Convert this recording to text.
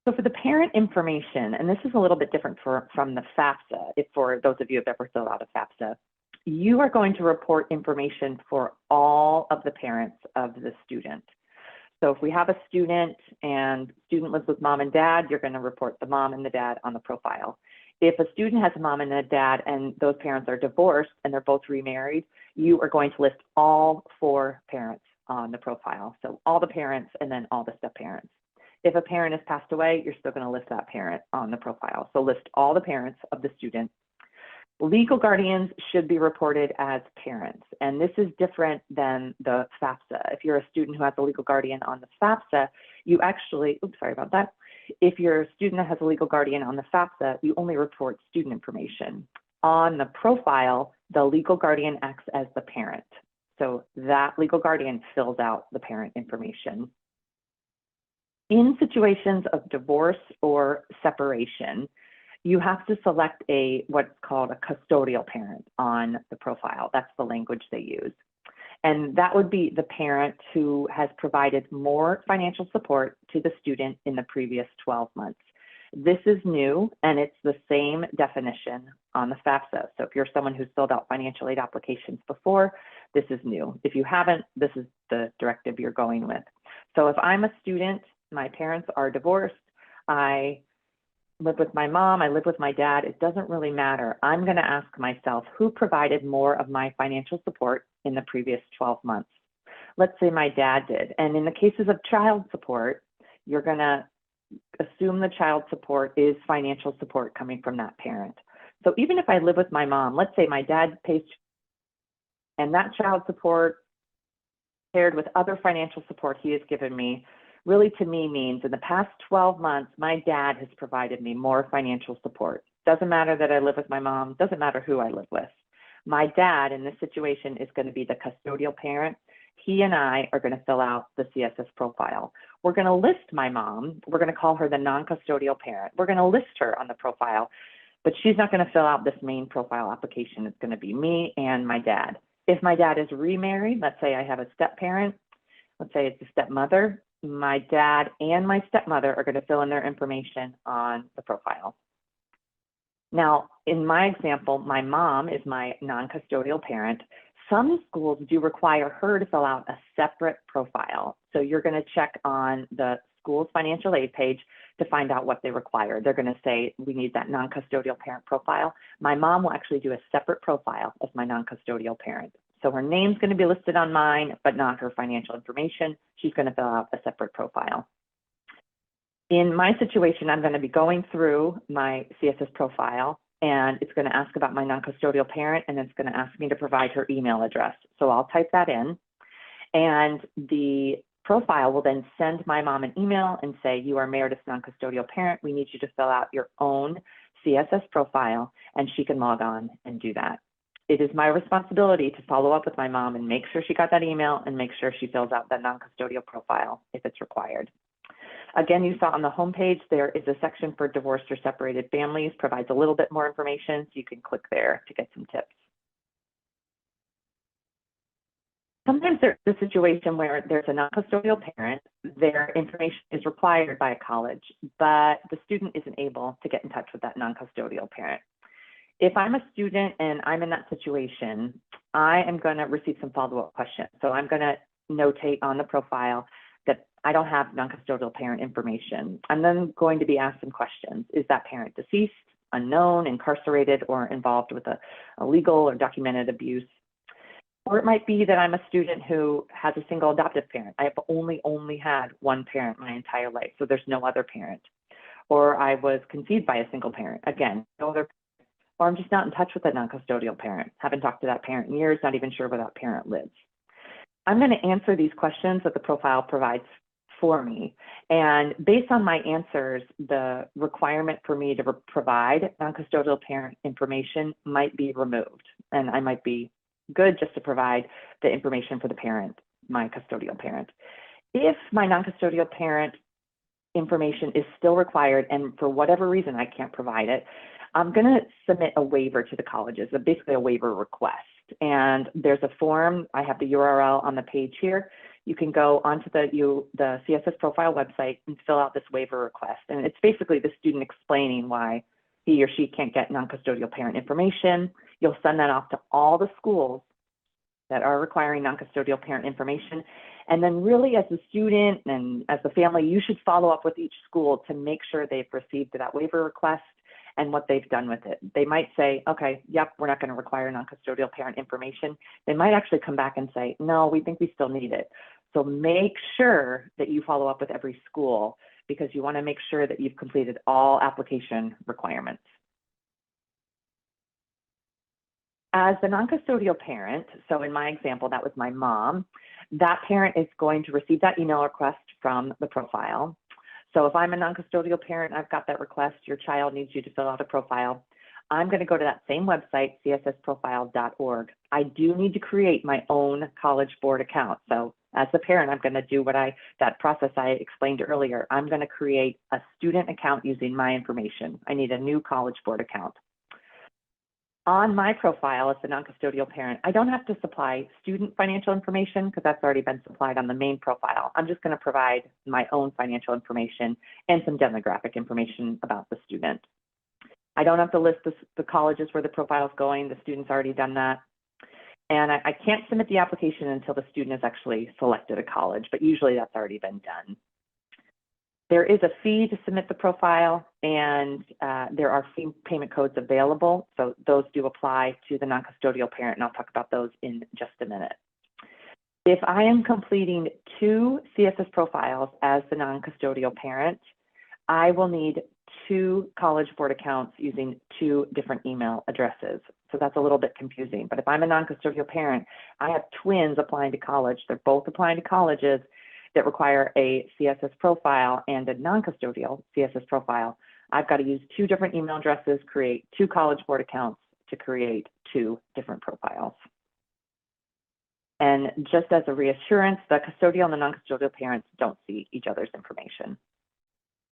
So for the parent information, and this is a little bit different from the FAFSA, if for those of you who have ever filled out a FAFSA, you are going to report information for all of the parents of the student. So if we have a student and student lives with mom and dad, you're going to report the mom and the dad on the profile. If a student has a mom and a dad and those parents are divorced and they're both remarried, you are going to list all 4 parents on the profile. So all the parents and then all the step parents. If a parent has passed away, you're still going to list that parent on the profile. So list all the parents of the student. Legal guardians should be reported as parents, and this is different than the FAFSA. If you're a student who has a legal guardian on the FAFSA, you actually, oops, sorry about that. If you're a student that has a legal guardian on the FAFSA, you only report student information. On the profile, the legal guardian acts as the parent. So that legal guardian fills out the parent information. In situations of divorce or separation, you have to select what's called a custodial parent on the profile. That's the language they use. And that would be the parent who has provided more financial support to the student in the previous 12 months. This is new, and it's the same definition on the FAFSA. So if you're someone who's filled out financial aid applications before, this is new. If you haven't, this is the directive you're going with. So if I'm a student, my parents are divorced, I live with my mom, I live with my dad, it doesn't really matter. I'm going to ask myself, who provided more of my financial support in the previous 12 months? Let's say my dad did. And in the cases of child support, you're going to assume the child support is financial support coming from that parent. So even if I live with my mom, let's say my dad pays, and that child support paired with other financial support he has given me, really to me means in the past 12 months, my dad has provided me more financial support. Doesn't matter that I live with my mom, doesn't matter who I live with. My dad in this situation is going to be the custodial parent. He and I are going to fill out the CSS profile. We're going to list my mom. We're going to call her the non-custodial parent. We're going to list her on the profile, but she's not going to fill out this main profile application. It's going to be me and my dad. If my dad is remarried, let's say I have a step parent, let's say it's a stepmother, my dad and my stepmother are going to fill in their information on the profile. Now, in my example, my mom is my non-custodial parent. Some schools do require her to fill out a separate profile. So you're going to check on the school's financial aid page to find out what they require. They're going to say, we need that non-custodial parent profile. My mom will actually do a separate profile as my non-custodial parent. So her name's going to be listed on mine, but not her financial information. She's going to fill out a separate profile. In my situation, I'm going to be going through my CSS profile, and it's going to ask about my non-custodial parent, and it's going to ask me to provide her email address. So I'll type that in, and the profile will then send my mom an email and say, you are Meredith's non-custodial parent. We need you to fill out your own CSS profile, and she can log on and do that. It is my responsibility to follow up with my mom and make sure she got that email and make sure she fills out that non-custodial profile if it's required. Again, you saw on the homepage, there is a section for divorced or separated families, provides a little bit more information, so you can click there to get some tips. Sometimes there's a situation where there's a non-custodial parent, their information is required by a college, but the student isn't able to get in touch with that non-custodial parent. If I'm a student and I'm in that situation, I am going to receive some follow-up questions. So I'm going to notate on the profile that I don't have non-custodial parent information. I'm then going to be asked some questions. Is that parent deceased, unknown, incarcerated, or involved with a legal or documented abuse? Or it might be that I'm a student who has a single adoptive parent. I have only had one parent my entire life, so there's no other parent. Or I was conceived by a single parent. Again, no other. Or I'm just not in touch with a non-custodial parent. Haven't talked to that parent in years, not even sure where that parent lives. I'm going to answer these questions that the profile provides for me. And based on my answers, the requirement for me to provide non-custodial parent information might be removed. And I might be good just to provide the information for the parent, my custodial parent. If my non-custodial parent information is still required and for whatever reason I can't provide it, I'm going to submit a waiver to the colleges, basically a waiver request. and there's a form. I have the URL on the page here. You can go onto the CSS profile website and fill out this waiver request. And it's basically the student explaining why he or she can't get non-custodial parent information. You'll send that off to all the schools that are requiring non-custodial parent information. And then really as the student and as the family, you should follow up with each school to make sure they've received that waiver request and what they've done with it. They might say, okay, yep, we're not going to require non-custodial parent information. They might actually come back and say, no, we think we still need it. So make sure that you follow up with every school because you want to make sure that you've completed all application requirements. As the non-custodial parent, so in my example, that was my mom, that parent is going to receive that email request from the profile. So if I'm a non-custodial parent, I've got that request, your child needs you to fill out a profile. I'm going to go to that same website, cssprofile.org. I do need to create my own College Board account. So as a parent, I'm going to do that process I explained earlier. I'm going to create a student account using my information. I need a new College Board account. On my profile as the non-custodial parent, I don't have to supply student financial information because that's already been supplied on the main profile. I'm just going to provide my own financial information and some demographic information about the student. I don't have to list the colleges where the profile is going. The student's already done that. And I can't submit the application until the student has actually selected a college, but usually that's already been done. There is a fee to submit the profile, and there are fee payment codes available. So those do apply to the non-custodial parent, and I'll talk about those in just a minute. If I am completing 2 CSS profiles as the non-custodial parent, I will need 2 College Board accounts using 2 different email addresses. So that's a little bit confusing. But if I'm a non-custodial parent, I have twins applying to college. They're both applying to colleges that require a CSS profile and a non-custodial CSS profile. I've got to use 2 different email addresses, create 2 College Board accounts to create 2 different profiles. And just as a reassurance, the custodial and the non-custodial parents don't see each other's information.